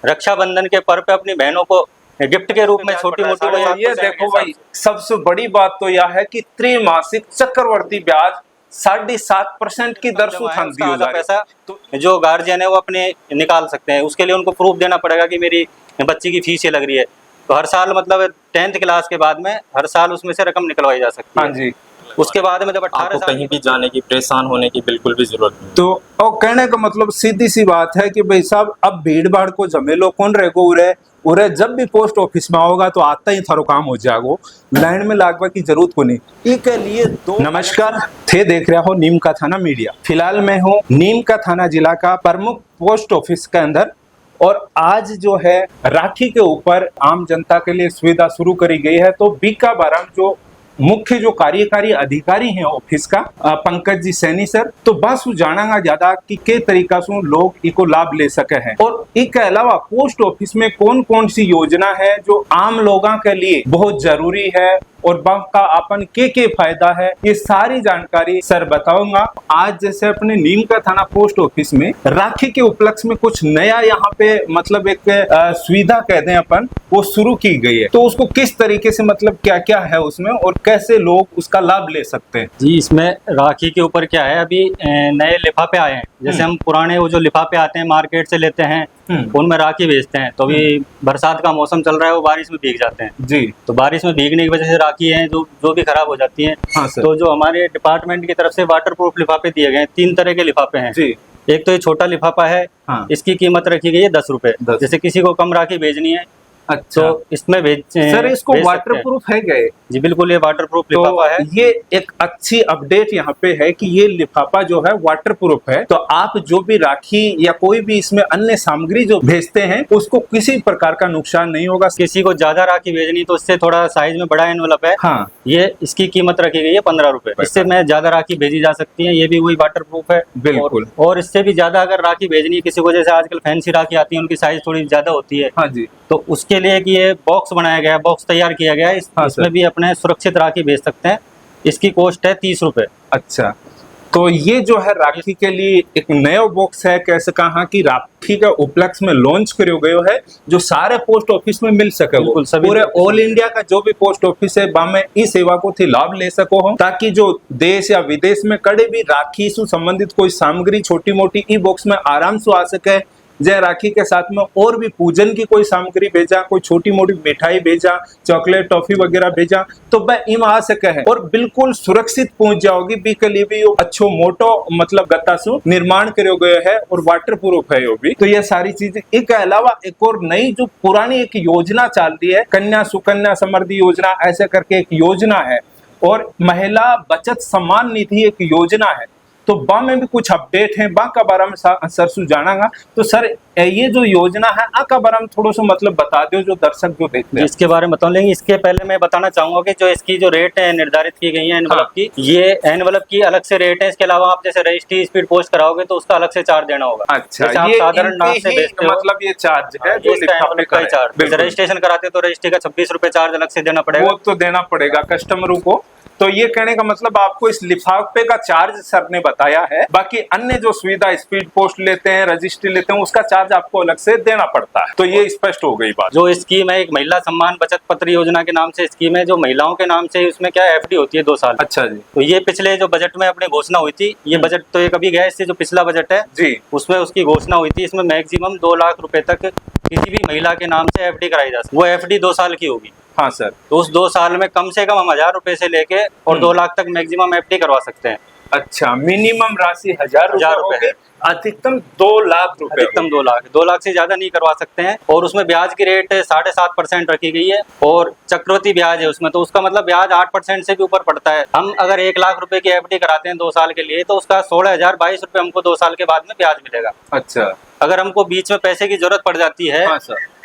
रक्षाबंधन के पर्व पे अपनी बहनों को गिफ्ट के रूप में छोटी मोटी ये देखो भाई, सबसे बड़ी बात तो यह है कि त्रैमासिक चक्रवर्ती ब्याज 7.5% की दर से उठान दिया जा पैसा तो जो गार्जियन है वो अपने निकाल सकते हैं। उसके लिए उनको प्रूफ देना पड़ेगा कि मेरी बच्ची की फीस ये लग रही है, तो हर साल मतलब 10th क्लास के बाद में हर साल उसमें से रकम निकलवाई जा सकती है। हाँ जी। उसके बाद में जब 18 साल कहीं भी जाने की, परेशान होने की बिल्कुल भी जरूरत नहीं। तो और कहने का मतलब सीधी सी बात है कि भाई साहब, अब भीड़ भाड़ को जमेलो कौन रहेगो उरे उरे जब भी पोस्ट ऑफिस में आओगा तो आता ही थारो काम हो जाएगो, लाइन में लागवा की जरूरत को नहीं। इसके लिए नमस्कार, थे देख रहा हो नीम का थाना मीडिया। फिलहाल मैं हूँ नीम का थाना जिला का प्रमुख पोस्ट ऑफिस के अंदर, और आज जो है राखी के ऊपर आम जनता के लिए सुविधा शुरू करी गई है। तो बीका बाराम जो मुख्य जो कार्यकारी अधिकारी हैं ऑफिस का, पंकज जी सैनी सर, तो बस जानागा ज्यादा कि के तरीका से लोग इको लाभ ले सके हैं, और इसके अलावा पोस्ट ऑफिस में कौन कौन सी योजना है जो आम लोगों के लिए बहुत जरूरी है और बैंक का अपन के फायदा है, ये सारी जानकारी सर बताऊंगा। आज जैसे अपने नीम का थाना पोस्ट ऑफिस में राखी के उपलक्ष्य में कुछ नया यहाँ पे मतलब एक सुविधा कहते हैं अपन, वो शुरू की गई है। तो उसको किस तरीके से मतलब क्या क्या है उसमें और कैसे लोग उसका लाभ ले सकते हैं? जी, इसमें राखी के ऊपर क्या है, अभी नए लिफाफे आए हैं। जैसे हम पुराने वो जो लिफाफे आते हैं मार्केट से लेते हैं, उनमें राखी बेचते हैं, तो अभी बरसात का मौसम चल रहा है, वो बारिश में भीग जाते हैं जी। तो बारिश में भीगने की वजह से राखी है जो भी खराब हो जाती है। हाँ सर। तो जो हमारे डिपार्टमेंट की तरफ से वाटर प्रूफ लिफाफे दिए गए हैं, 3 तरह के लिफाफे हैं जी। एक तो ये छोटा लिफाफा है। हाँ। इसकी कीमत रखी गई है 10 रुपए। जैसे किसी को कम राखी भेजनी है अच्छा, तो इसमें सर इसको वाटर प्रूफ है गए जी? बिल्कुल, ये वाटर प्रूफ तो लिफाफा है। ये एक अच्छी अपडेट यहाँ पे है कि ये लिफाफा जो है वाटर प्रूफ है, तो आप जो भी राखी या कोई भी इसमें अन्य सामग्री जो भेजते हैं उसको किसी प्रकार का नुकसान नहीं होगा। किसी को ज्यादा राखी भेजनी तो इससे थोड़ा साइज में बड़ा एनवलप है। हाँ। ये इसकी कीमत रखी गई है 15 रुपए। इससे में ज्यादा राखी भेजी जा सकती है, ये भी वही वाटर प्रूफ है बिल्कुल। और इससे भी ज्यादा अगर राखी भेजनी है किसी को, जैसे आजकल फैंसी राखी आती है, उनकी साइज थोड़ी ज्यादा होती है। हाँ जी। तो उसके लिए कि ये बॉक्स बनाया गया है, बॉक्स तैयार किया गया है, इसमें भी अपने सुरक्षित राखी भेज सकते हैं। इसकी कॉस्ट है 30 रुपए। अच्छा, तो ये जो है राखी के लिए एक नया बॉक्स है, कैसे कहा कि राखी का उपलक्ष्य में लॉन्च करो गयो है, जो सारे पोस्ट ऑफिस में मिल सके। पूरे ऑल इंडिया का जो भी पोस्ट ऑफिस है में इस सेवा को थी लाभ ले सको हो, ताकि जो देश या विदेश में कड़े भी राखी से संबंधित कोई सामग्री छोटी मोटी ई बॉक्स में आराम से आ सके। जय राखी के साथ में और भी पूजन की कोई सामग्री भेजा, कोई छोटी मोटी मिठाई भेजा, चॉकलेट टॉफी वगैरह भेजा, तो वह इम आ सके है और बिल्कुल सुरक्षित पहुंच जाओगी। बी के लिए भी अच्छो मोटो मतलब गत्तासु निर्माण करो गए है और वाटर प्रूफ है यो भी। तो ये सारी चीजें, इसके अलावा एक और नई जो पुरानी एक योजना चल रही है, कन्या सुकन्या समृद्धि योजना ऐसे करके एक योजना है, और महिला बचत सम्मान निधि एक योजना है। तो बा में भी कुछ अपडेट है, बा का बारे में सर से जानागा। तो सर ये जो योजना है आ का बारे में थोड़ा सा मतलब बता दो जो दर्शक जो देखते हैं। इसके बारे में बता लेंगे। इसके पहले मैं बताना चाहूंगा कि जो इसकी जो रेट है निर्धारित की गई है एनवलप की, ये एनवलप की अलग से रेट है। इसके अलावा आप जैसे रजिस्ट्री स्पीड पोस्ट कराओगे तो उसका अलग से चार्ज देना होगा। अच्छा, ये साधारण नाम से बेचते हो, मतलब ये चार्ज है जो चार्ज। रजिस्ट्रेशन कराते हो तो रजिस्ट्री का 26 रुपए चार्ज अलग से देना पड़ेगा, वो तो देना पड़ेगा कस्टमरों को। तो ये कहने का मतलब आपको इस लिफाफे का चार्ज सर ने बताया है, बाकी अन्य जो सुविधा स्पीड पोस्ट लेते हैं, रजिस्ट्री लेते हैं, उसका चार्ज आपको अलग से देना पड़ता है। तो ये स्पष्ट हो गई बात। जो स्कीम है एक महिला सम्मान बचत पत्र योजना के नाम से स्कीम है, जो महिलाओं के नाम से, उसमें क्या एफडी होती है 2 साल। अच्छा जी। तो ये पिछले जो बजट में अपने घोषणा हुई थी, ये बजट तो एक अभी गया, इससे जो पिछला बजट है जी उसमें उसकी घोषणा हुई थी। इसमें मैक्सिमम 2 लाख रुपए तक किसी भी महिला के नाम से एफडी कराई जा सकती है। वो एफडी 2 साल की होगी। हाँ सर। तो उस 2 साल में कम से कम हम 1000 रुपए से लेके और 2 लाख तक मैक्सिमम एफडी करवा सकते हैं। अच्छा, मिनिमम राशि 1000 रुपए, अधिकतम 2 लाख रुपए, अधिकतम 2 लाख से ज्यादा नहीं करवा सकते हैं। और उसमें ब्याज की रेट 7.5% रखी गई है, और चक्रवृद्धि ब्याज है उसमें, तो उसका मतलब ब्याज 8% से भी ऊपर पड़ता है। हम अगर 1 लाख रुपए की एफडी कराते हैं 2 साल के लिए, तो उसका 16,022 रुपए हमको 2 साल के बाद में ब्याज मिलेगा। अच्छा, अगर हमको बीच में पैसे की जरूरत पड़ जाती है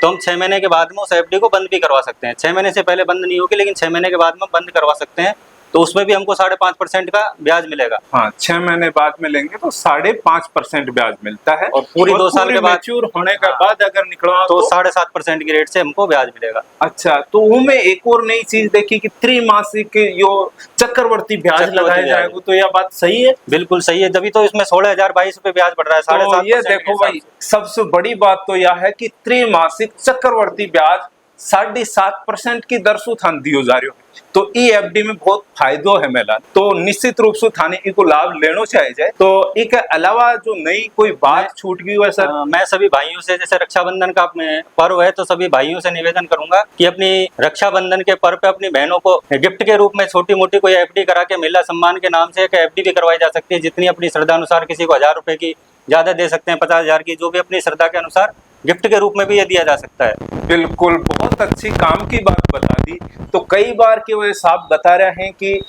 तो हम 6 महीने के बाद में उस एफडी को बंद भी करवा सकते हैं। 6 महीने से पहले बंद नहीं होगी, लेकिन 6 महीने के बाद में बंद करवा सकते हैं। तो उसमें भी हमको 5.5% का ब्याज मिलेगा। हाँ, 6 महीने बाद में लेंगे तो 5.5% ब्याज मिलता है, और पूरी 2 साल के बाद मैच्योर होने के बाद अगर निकलवा तो 7.5% की रेट से हमको ब्याज मिलेगा। अच्छा, तो वो में एक और नई चीज देखी कि त्रैमासिक यो चक्रवर्ती ब्याज लगाया जाएगा, तो यह बात सही है? बिल्कुल सही है, तभी तो इसमें 16,022 रुपए ब्याज बढ़ रहा है। तो 7.5% ये देखो भाई, सबसे बड़ी बात तो यह है कि त्रैमासिक चक्रवर्ती ब्याज 7.5% की दर से थान दियो जा रही हो, तो ई एफडी में बहुत फायदो है मेला, तो निश्चित रूप से थाने इको लाभ लेनो चाहिए जाए। तो इसके अलावा जो नई कोई बात छूट गई है सर? मैं सभी भाइयों से, जैसे रक्षाबंधन का पर्व है, तो सभी भाइयों से निवेदन करूंगा कि अपनी रक्षाबंधन के पर्व पे अपनी बहनों को गिफ्ट के रूप में छोटी मोटी कोई एफडी करा के महिला सम्मान के नाम से एक एफडी भी करवाई जा सकती है, जितनी अपनी श्रद्धा अनुसार। किसी को 1,000 रुपए की ज्यादा दे सकते हैं, 50,000 की, जो भी अपनी श्रद्धा के अनुसार गिफ्ट के रूप में भी ये दिया जा सकता है। बिल्कुल, बहुत अच्छी काम की बात बता दी। तो कई बार के वह साहब बता रहे हैं कि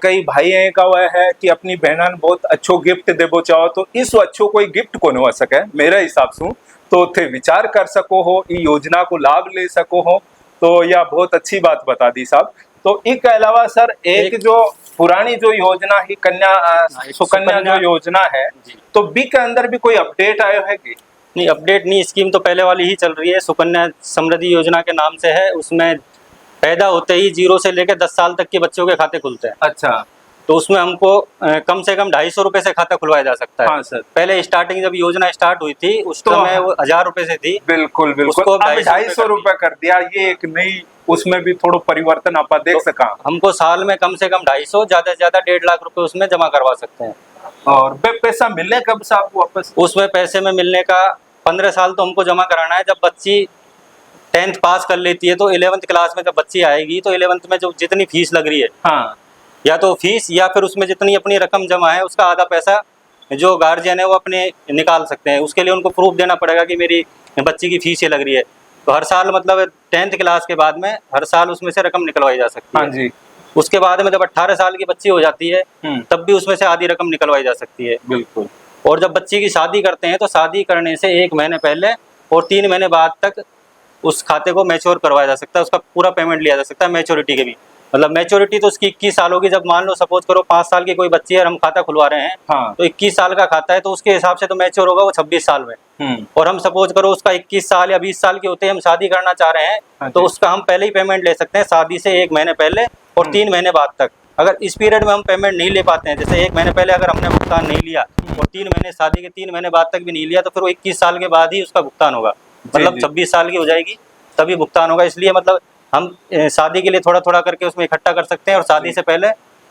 कई भाई हैं का वह है कि अपनी बहना ने बहुत अच्छो गिफ्ट देबो चाहो, तो इस अच्छो कोई गिफ्ट को नहीं हो सके मेरे हिसाब से, तो थे विचार कर सको हो, इस योजना को लाभ ले सको हो, तो यह बहुत अच्छी बात बता दी साहब। तो इसके अलावा सर एक जो पुरानी जो योजना ही सुकन्या जो योजना है, तो बी के अंदर भी कोई अपडेट आयो है कि नहीं? अपडेट नहीं, स्कीम तो पहले वाली ही चल रही है, सुकन्या समृद्धि योजना के नाम से है। उसमें पैदा होते ही 0 से लेकर 10 साल तक के बच्चों के खाते खुलते हैं। अच्छा, तो उसमें हमको कम से कम 250 रुपए से खाता खुलवाया जा सकता है। हाँ सर। पहले स्टार्टिंग जब योजना स्टार्ट हुई थी उस समय वो 1,000 रुपए से थी। बिल्कुल बिल्कुल, उसको अब 250 रुपए कर दिया। ये एक नई, उसमें भी थोड़ा परिवर्तन आप देख सका। हमको साल में कम से कम 250, ज्यादा से ज्यादा 1.5 लाख रुपए उसमें जमा करवा सकते हैं। और पैसा मिलने कब से आपको वापस? उसमें पैसे में मिलने का 15 साल तो हमको जमा कराना है। जब बच्ची 10th पास कर लेती है तो 11th क्लास में जब बच्ची आएगी तो 11th में जो जितनी फीस लग रही है, हाँ, या तो फीस या फिर उसमें जितनी अपनी रकम जमा है उसका आधा पैसा जो गार्जियन है वो अपने निकाल सकते हैं। उसके लिए उनको प्रूफ देना पड़ेगा कि मेरी बच्ची की फीस ये लग रही है। तो हर साल मतलब 10th क्लास के बाद में हर साल उसमें से रकम निकलवाई जा सकती है। हाँ जी। उसके बाद में जब 18 साल की बच्ची हो जाती है तब भी उसमें से आधी रकम निकलवाई जा सकती है। बिल्कुल। और जब बच्ची की शादी करते हैं तो शादी करने से 1 महीने पहले और 3 महीने बाद तक उस खाते को मैच्योर करवाया जा सकता है, उसका पूरा पेमेंट लिया जा सकता है मैच्योरिटी के भी। मतलब मैच्योरिटी तो उसकी 21 साल होगी। जब मान लो सपोज करो 5 साल की कोई बच्ची है और हम खाता खुलवा रहे हैं, हाँ, तो 21 साल का खाता है तो उसके हिसाब से तो मैच्योर होगा वो 26 साल में। और हम सपोज करो उसका 21 साल या 20 साल के होते हैं हम शादी करना चाह रहे हैं, तो उसका हम पहले ही पेमेंट ले सकते हैं, शादी से 1 महीने पहले और 3 महीने बाद तक। अगर इस पीरियड में हम पेमेंट नहीं ले पाते हैं, जैसे 1 महीने पहले अगर हमने भुगतान नहीं लिया और 3 महीने शादी के 3 महीने बाद तक भी नहीं लिया, तो फिर वो 21 साल के बाद ही उसका भुगतान होगा। मतलब 26 साल की हो जाएगी तभी भुगतान होगा। इसलिए मतलब हम शादी के लिए थोड़ा थोड़ा करके उसमें इकट्ठा कर सकते हैं और शादी से पहले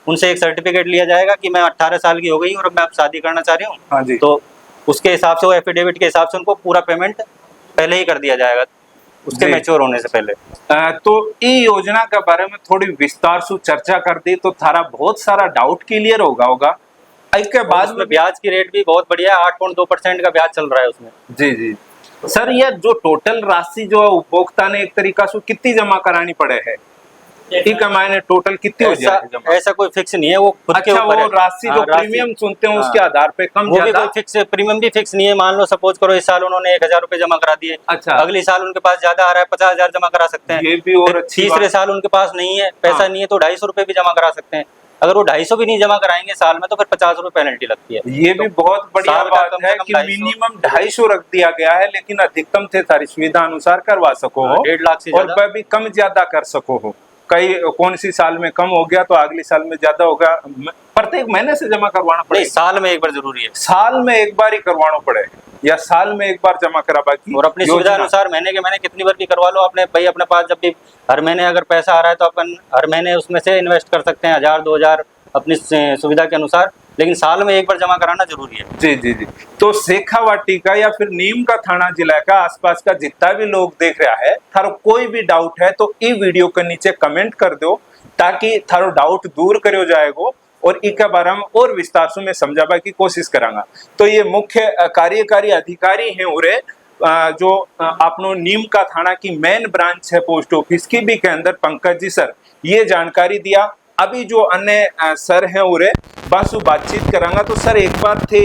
उनसे एक सर्टिफिकेट लिया जाएगा कि मैं 18 साल की हो गई और मैं अब शादी करना चाह रही हूँ। हाँ जी। तो उसके हिसाब से वो एफिडेविट के हिसाब से उनको पूरा पेमेंट पहले ही कर दिया जाएगा उसके मैच्योर होने से पहले। तो ये योजना के बारे में थोड़ी विस्तार से चर्चा कर दी तो थारा बहुत सारा डाउट क्लियर होगा। इसके बाद में ब्याज की रेट भी बहुत बढ़िया है, 8.2% का ब्याज चल रहा है उसमें। जी जी सर, यह जो टोटल राशि जो उपभोक्ता ने एक तरीका से कितनी जमा करानी पड़े है, ठीक है, मैंने टोटल कितनी हो जाए? ऐसा कोई फिक्स नहीं है, वो खुद के ऊपर है। वो राशि जो प्रीमियम चुनते हैं उसके आधार पे कम ज्यादा, कोई फिक्स प्रीमियम भी फिक्स नहीं है। मान लो सपोज करो इस साल उन्होंने 1,000 रुपए जमा करा दिए, अच्छा, अगले साल उनके पास ज्यादा आ रहा है 50,000 जमा करा सकते हैं। ये भी और अच्छी तीसरे साल उनके पास नहीं है, पैसा नहीं है, तो 250 रुपए भी जमा करा सकते हैं। अगर वो 250 भी नहीं जमा कराएंगे साल में तो फिर 50 रुपए पेनल्टी लगती है। ये भी बहुत बढ़िया बात है कि मिनिमम 250 रख दिया गया है, लेकिन अधिकतम थे सारी सुविधा अनुसार करवा सको हो, 1.5 लाख से और भी कम ज्यादा कर सको हो। कई कौन सी साल में कम हो गया तो अगली साल में ज्यादा होगा। प्रत्येक महीने से जमा करवाना पड़े? साल में एक बार जरूरी है। साल में एक बार ही करवाना पड़े या साल में एक बार जमा करा? बाकी और अपनी सुविधा अनुसार महीने के महीने कितनी बार भी करवा लो अपने भाई अपने पास। जब भी हर महीने अगर पैसा आ रहा है तो अपन हर महीने उसमें से इन्वेस्ट कर सकते हैं 1,000 2,000 अपनी सुविधा के अनुसार, लेकिन साल में एक बार जमा कराना जरूरी है। जी जी जी। तो शेखावाटी का या फिर नीम का थाना जिला का आसपास का जितना भी लोग देख रहा है, थारो कोई भी डाउट है तो ये वीडियो के नीचे कमेंट कर दो ताकि थारो डाउट दूर करो जाएगो और इसके बारे में और विस्तार से मैं समझावा की कोशिश करांगा। तो ये मुख्य कार्यकारी अधिकारी हैं उरे जो आपनो नीम का थाना की मेन ब्रांच है पोस्ट ऑफिस की भी के अंदर पंकज जी सर ये जानकारी दिया। अभी जो अन्य सर हैं उरे बस बातचीत करांगा। तो सर एक बार थे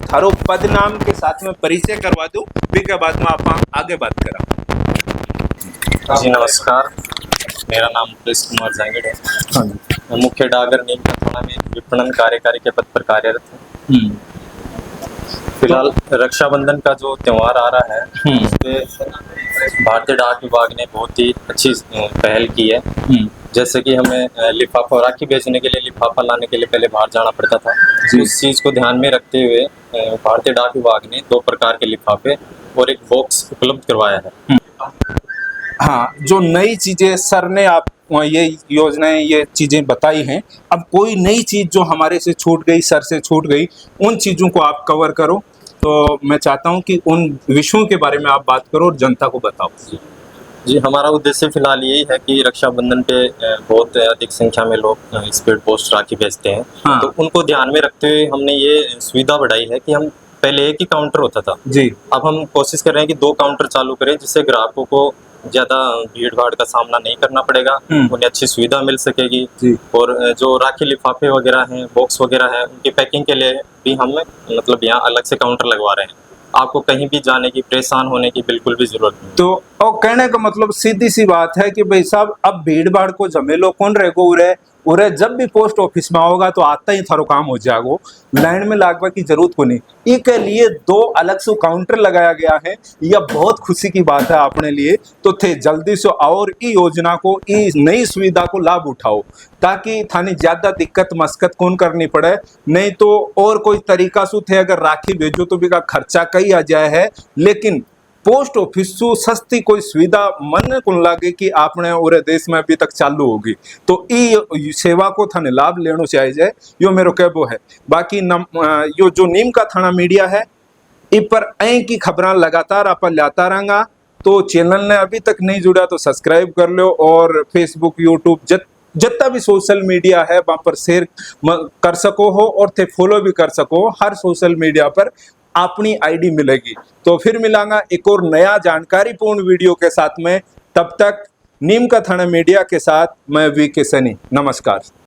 थारो पद नाम के साथ में परिचय करवा दो, के बाद में आप आगे बात करा। जी नमस्कार, मेरा नाम प्रेस कुमार जांगड़ है। मुख्य डाकघर नीम का थाना में विपणन कार्यकारी के पद पर कार्यरत है। फिलहाल रक्षाबंधन का जो त्योहार आ रहा है उसपे भारतीय डाक विभाग ने बहुत ही अच्छी पहल की है। जैसे कि हमें लिफाफा राखी भेजने के लिए लिफाफा लाने के लिए पहले बाहर जाना पड़ता था। उस चीज़ को ध्यान में रखते हुए भारतीय डाक विभाग ने 2 प्रकार के लिफाफे और एक बॉक्स उपलब्ध करवाया है। हाँ, जो नई चीजें सर ने आप ये योजनाएं ये चीजें बताई हैं, अब कोई नई चीज जो हमारे से छूट गई, सर से छूट गई, उन चीजों को आप कवर करो। तो मैं चाहता हूं कि उन विषयों के बारे में आप बात करो और जनता को बताओ। जी, हमारा उद्देश्य फिलहाल यही है कि रक्षाबंधन पे बहुत अधिक संख्या में लोग स्पीड पोस्ट राखी भेजते हैं। हाँ। तो उनको ध्यान में रखते हुए हमने ये सुविधा बढ़ाई है कि हम पहले एक ही काउंटर होता था जी, अब हम कोशिश कर रहे हैं कि 2 काउंटर चालू करें, जिससे ग्राहकों को ज्यादा भीड़ भाड़ का सामना नहीं करना पड़ेगा, उन्हें अच्छी सुविधा मिल सकेगी। जी। और जो राखी लिफाफे वगैरह हैं, बॉक्स वगैरह हैं, उनकी पैकिंग के लिए भी हम मतलब यहाँ अलग से काउंटर लगवा रहे हैं। आपको कहीं भी जाने की, परेशान होने की बिल्कुल भी जरूरत नहीं। तो और कहने का मतलब सीधी सी बात है कि भाई साहब अब भीड़ भाड़ को झमेलो कौन रहेगो उरे जब भी पोस्ट ऑफिस में आओगा तो आता ही थारो काम हो जाएगो, लाइन में लागवा की जरूरत को नहीं। इसके लिए 2 अलग से काउंटर लगाया गया है, यह बहुत खुशी की बात है अपने लिए। तो थे जल्दी से और ई योजना को, ई नई सुविधा को लाभ उठाओ, ताकि थाने ज्यादा दिक्कत मस्कत कौन करनी पड़े। नहीं तो और कोई तरीका से थे अगर राखी भेजो तो भी का खर्चा कई आ जाए है, लेकिन पोस्ट ऑफिस से सस्ती कोई सुविधा मन को लगे कि आपने और देश में अभी तक चालू होगी, तो ई सेवा को थाने लाभ लेना चाहिए। यो मेरो कहबो है। बाकी यो जो नीम का थाना मीडिया है, इ पर ऐ की खबरें लगातार आप लाता रहेंगा। तो चैनल ने अभी तक नहीं जुड़ा तो सब्सक्राइब कर लो, और फेसबुक, यूट्यूब जितना भी सोशल मीडिया है वहाँ पर शेयर कर सको हो और थे फॉलो भी कर सको। हर सोशल मीडिया पर अपनी आईडी मिलेगी। तो फिर मिलांगा एक और नया जानकारीपूर्ण वीडियो के साथ में। तब तक नीम का थाना मीडिया के साथ मैं वी के सनी, नमस्कार।